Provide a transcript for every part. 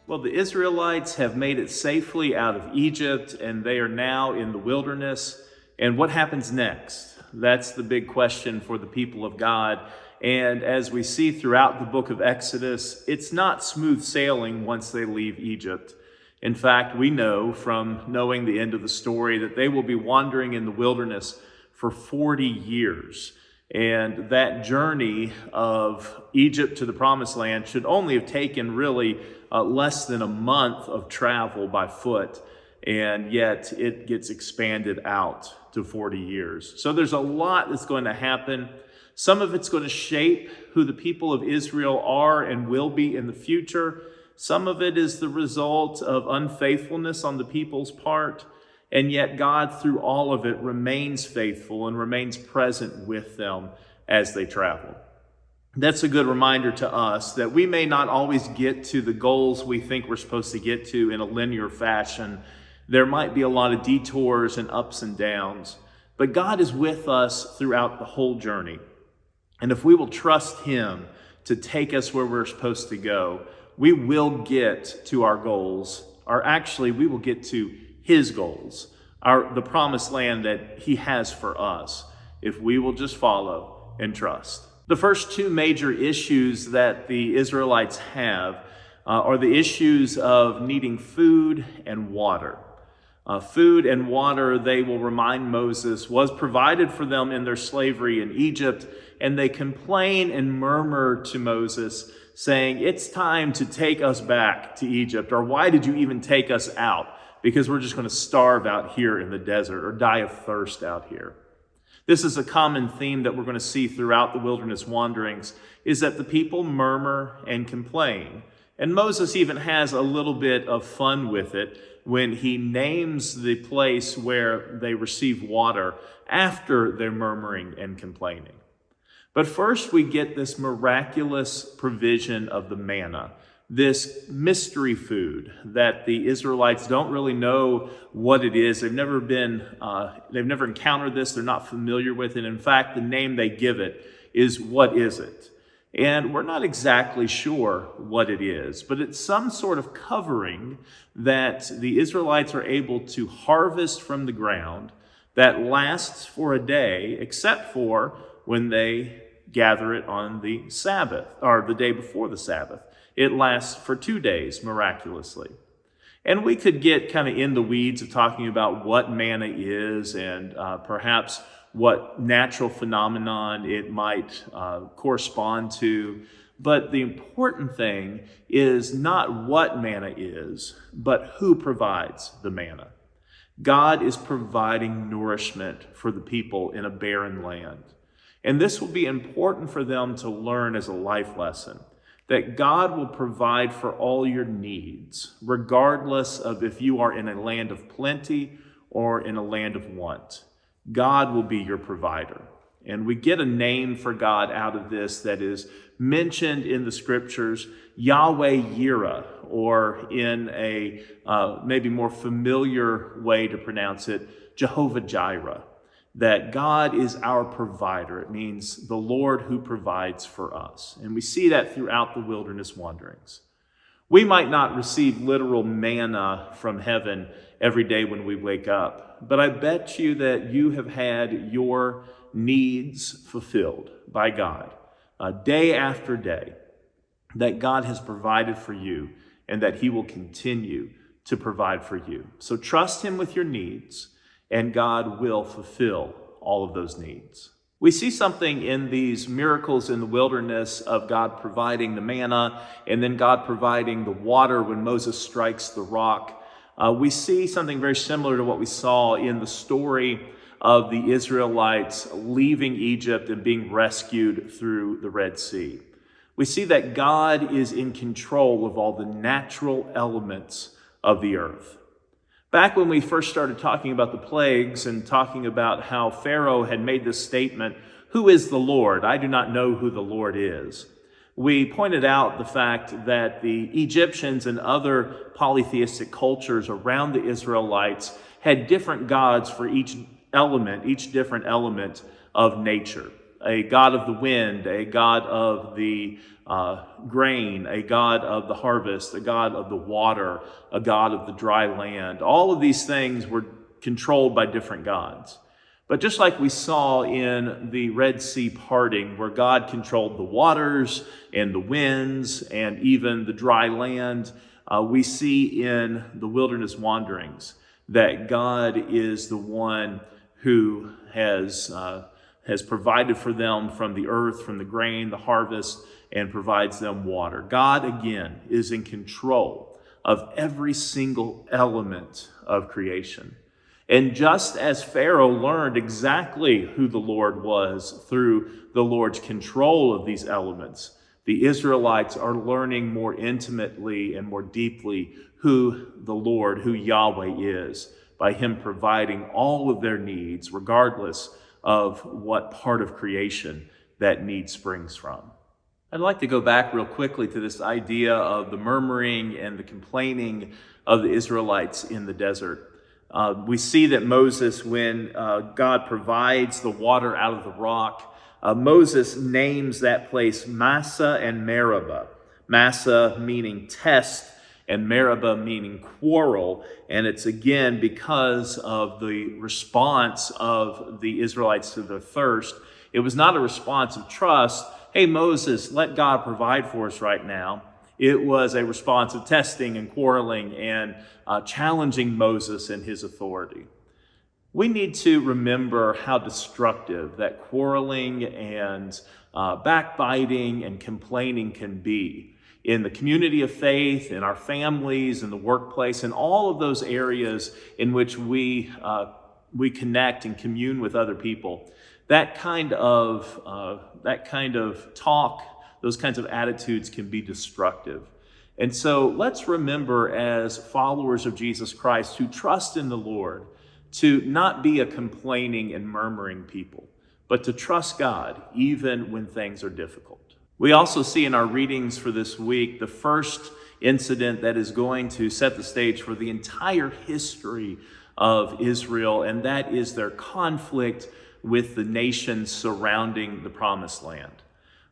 Well, the Israelites have made it safely out of Egypt, and they are now in the wilderness. And what happens next? That's the big question for the people of God. And as we see throughout the book of Exodus, it's not smooth sailing once they leave Egypt. In fact, we know from knowing the end of the story that they will be wandering in the wilderness for 40 years. And that journey of Egypt to the Promised Land should only have taken really less than a month of travel by foot, and yet it gets expanded out to 40 years. So there's a lot that's going to happen. Some of it's going to shape who the people of Israel are and will be in the future. Some of it is the result of unfaithfulness on the people's part. And yet God, through all of it, remains faithful and remains present with them as they travel. That's a good reminder to us that we may not always get to the goals we think we're supposed to get to in a linear fashion. There might be a lot of detours and ups and downs, but God is with us throughout the whole journey. And if we will trust Him to take us where we're supposed to go, we will get to our goals, or actually we will get to His goals, the promised land that He has for us, if we will just follow and trust. The first two major issues that the Israelites have are the issues of needing food and water. Food and water, they will remind Moses, was provided for them in their slavery in Egypt, and they complain and murmur to Moses, saying, "It's time to take us back to Egypt," or "Why did you even take us out? Because we're just going to starve out here in the desert or die of thirst out here." This is a common theme that we're going to see throughout the wilderness wanderings, is that the people murmur and complain. And Moses even has a little bit of fun with it when he names the place where they receive water after their murmuring and complaining. But first we get this miraculous provision of the manna, this mystery food that the Israelites don't really know what it is. They've never encountered this. They're not familiar with it. In fact, the name they give it is, "What is it?" And we're not exactly sure what it is, but it's some sort of covering that the Israelites are able to harvest from the ground that lasts for a day, except for when they gather it on the Sabbath, or the day before the Sabbath. It lasts for 2 days, miraculously. And we could get kind of in the weeds of talking about what manna is and perhaps what natural phenomenon it might correspond to. But the important thing is not what manna is, but who provides the manna. God is providing nourishment for the people in a barren land. And this will be important for them to learn as a life lesson, that God will provide for all your needs, regardless of if you are in a land of plenty or in a land of want. God will be your provider. And we get a name for God out of this that is mentioned in the scriptures, Yahweh Yireh, or in a maybe more familiar way to pronounce it, Jehovah Jireh. That God is our provider. It means the Lord who provides for us. And we see that throughout the wilderness wanderings. We might not receive literal manna from heaven every day when we wake up, but I bet you that you have had your needs fulfilled by God day after day, that God has provided for you and that He will continue to provide for you. So trust Him with your needs, and God will fulfill all of those needs. We see something in these miracles in the wilderness of God providing the manna and then God providing the water when Moses strikes the rock. We see something very similar to what we saw in the story of the Israelites leaving Egypt and being rescued through the Red Sea. We see that God is in control of all the natural elements of the earth. Back when we first started talking about the plagues and talking about how Pharaoh had made this statement, "Who is the Lord? I do not know who the Lord is." We pointed out the fact that the Egyptians and other polytheistic cultures around the Israelites had different gods for each different element of nature. a God of the wind, a God of the grain, a God of the harvest, a God of the water, a God of the dry land. All of these things were controlled by different gods. But just like we saw in the Red Sea parting, where God controlled the waters and the winds and even the dry land, we see in the wilderness wanderings that God is the one who has provided for them from the earth, from the grain, the harvest, and provides them water. God, again, is in control of every single element of creation. And just as Pharaoh learned exactly who the Lord was through the Lord's control of these elements, the Israelites are learning more intimately and more deeply who the Lord, who Yahweh is, by him providing all of their needs, regardless of what part of creation that need springs from. I'd like to go back real quickly to this idea of the murmuring and the complaining of the Israelites in the desert. We see that Moses, when God provides the water out of the rock, Moses names that place Massah and Meribah. Massah meaning test, and Meribah meaning quarrel. And it's again because of the response of the Israelites to their thirst. It was not a response of trust. Hey, Moses, let God provide for us right now. It was a response of testing and quarreling and challenging Moses and his authority. We need to remember how destructive that quarreling and backbiting and complaining can be in the community of faith, in our families, in the workplace, in all of those areas in which we connect and commune with other people. That kind of talk, those kinds of attitudes can be destructive. And so let's remember, as followers of Jesus Christ who trust in the Lord, to not be a complaining and murmuring people, but to trust God even when things are difficult. We also see in our readings for this week the first incident that is going to set the stage for the entire history of Israel, and that is their conflict with the nations surrounding the Promised Land.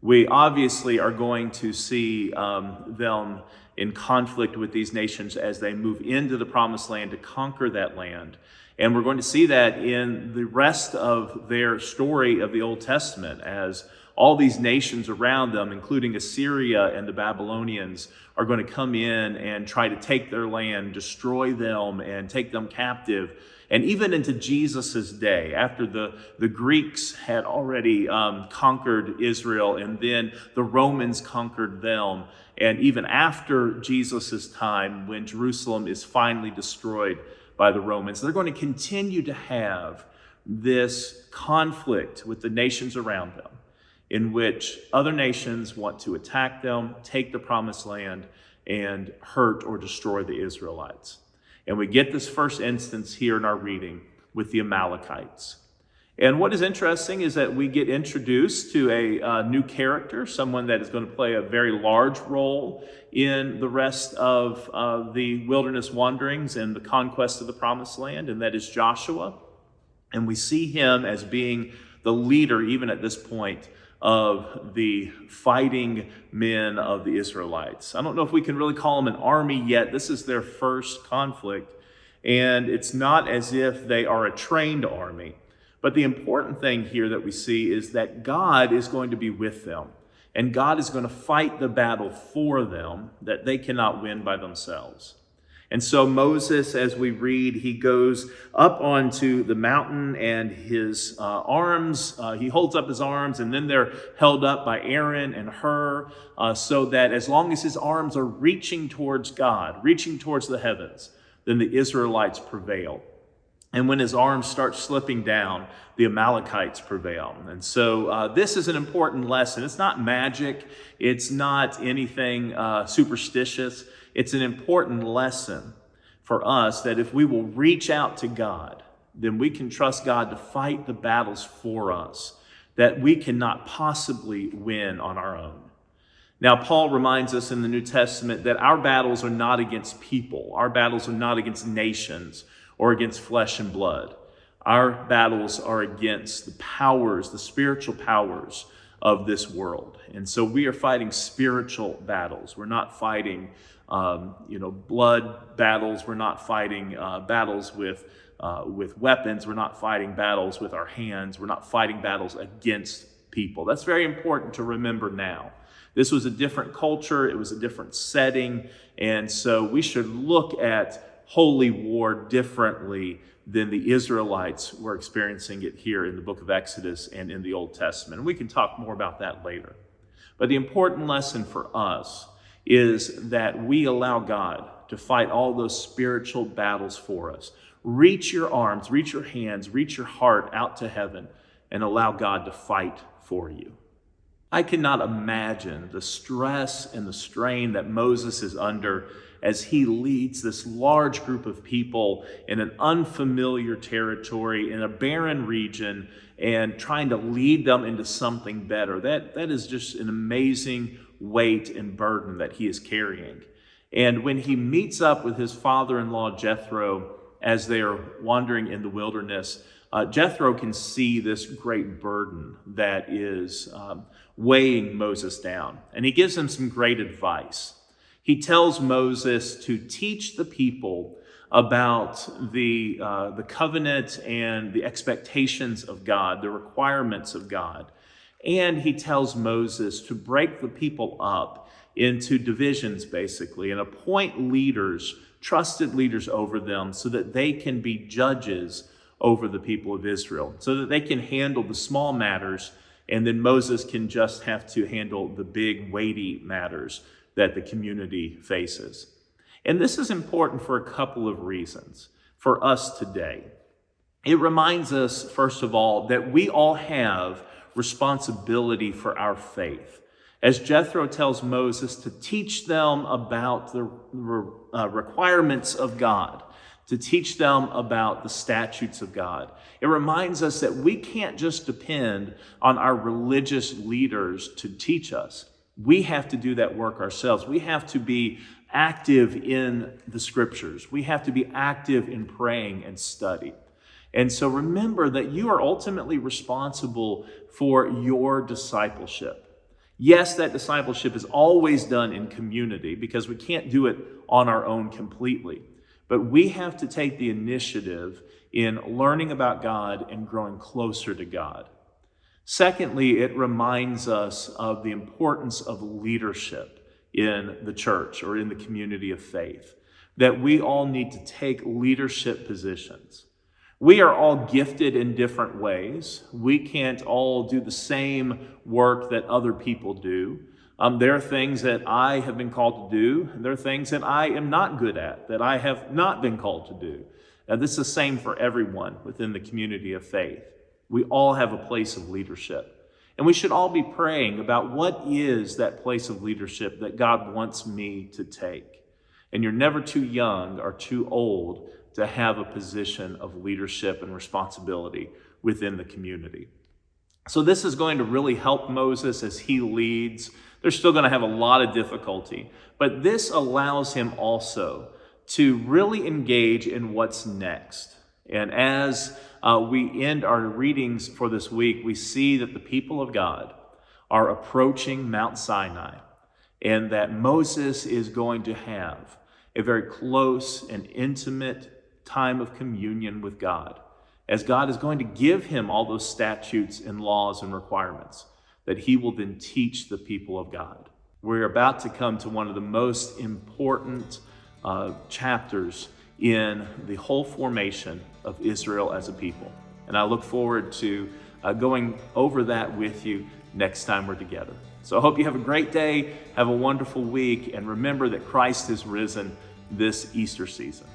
We obviously are going to see them in conflict with these nations as they move into the Promised Land to conquer that land. And we're going to see that in the rest of their story of the Old Testament, as all these nations around them, including Assyria and the Babylonians, are going to come in and try to take their land, destroy them, and take them captive. And even into Jesus' day, after the Greeks had already conquered Israel, and then the Romans conquered them, and even after Jesus' time, when Jerusalem is finally destroyed by the Romans, they're going to continue to have this conflict with the nations around them, in which other nations want to attack them, take the Promised Land, and hurt or destroy the Israelites. And we get this first instance here in our reading with the Amalekites. And what is interesting is that we get introduced to a new character, someone that is going to play a very large role in the rest of the wilderness wanderings and the conquest of the Promised Land, and that is Joshua. And we see him as being the leader, even at this point, of the fighting men of the Israelites. I don't know if we can really call them an army yet. This is their first conflict, and it's not as if they are a trained army. But the important thing here that we see is that God is going to be with them, and God is going to fight the battle for them that they cannot win by themselves. And so Moses, as we read, he goes up onto the mountain, and his arms, he holds up his arms, and then they're held up by Aaron and Hur, so that as long as his arms are reaching towards God, reaching towards the heavens, then the Israelites prevail. And when his arms start slipping down, the Amalekites prevail. And so this is an important lesson. It's not magic. It's not anything superstitious. It's an important lesson for us that if we will reach out to God, then we can trust God to fight the battles for us that we cannot possibly win on our own. Now, Paul reminds us in the New Testament that our battles are not against people. Our battles are not against nations or against flesh and blood. Our battles are against the powers, the spiritual powers of this world. And so we are fighting spiritual battles. We're not fighting, blood battles. We're not fighting battles with weapons. We're not fighting battles with our hands. We're not fighting battles against people. That's very important to remember now. This was a different culture. It was a different setting. And so we should look at holy war differently than the Israelites were experiencing it here in the book of Exodus and in the Old Testament. And we can talk more about that later. But the important lesson for us is that we allow God to fight all those spiritual battles for us. Reach your arms, reach your hands, reach your heart out to heaven and allow God to fight for you. I cannot imagine the stress and the strain that Moses is under as he leads this large group of people in an unfamiliar territory, in a barren region, and trying to lead them into something better. That is just an amazing weight and burden that he is carrying. And when he meets up with his father-in-law Jethro as they are wandering in the wilderness, Jethro can see this great burden that is weighing Moses down. And he gives him some great advice. He tells Moses to teach the people about the covenant and the expectations of God, the requirements of God. And he tells Moses to break the people up into divisions, basically, and appoint leaders, trusted leaders over them so that they can be judges over the people of Israel, so that they can handle the small matters, and then Moses can just have to handle the big, weighty matters that the community faces. And this is important for a couple of reasons for us today. It reminds us, first of all, that we all have responsibility for our faith. As Jethro tells Moses to teach them about the requirements of God, to teach them about the statutes of God. It reminds us that we can't just depend on our religious leaders to teach us. We have to do that work ourselves. We have to be active in the scriptures. We have to be active in praying and study. And so remember that you are ultimately responsible for your discipleship. Yes, that discipleship is always done in community because we can't do it on our own completely. But we have to take the initiative in learning about God and growing closer to God. Secondly, it reminds us of the importance of leadership in the church or in the community of faith, that we all need to take leadership positions. We are all gifted in different ways. We can't all do the same work that other people do. There are things that I have been called to do, and there are things that I am not good at, that I have not been called to do. Now, this is the same for everyone within the community of faith. We all have a place of leadership. And we should all be praying about what is that place of leadership that God wants me to take. And you're never too young or too old to have a position of leadership and responsibility within the community. So this is going to really help Moses as he leads. They're still going to have a lot of difficulty, but this allows him also to really engage in what's next. And as we end our readings for this week, we see that the people of God are approaching Mount Sinai and that Moses is going to have a very close and intimate time of communion with God, as God is going to give him all those statutes and laws and requirements that he will then teach the people of God. We're about to come to one of the most important chapters in the whole formation of Israel as a people. And I look forward to going over that with you next time we're together. So I hope you have a great day, have a wonderful week, and remember that Christ is risen this Easter season.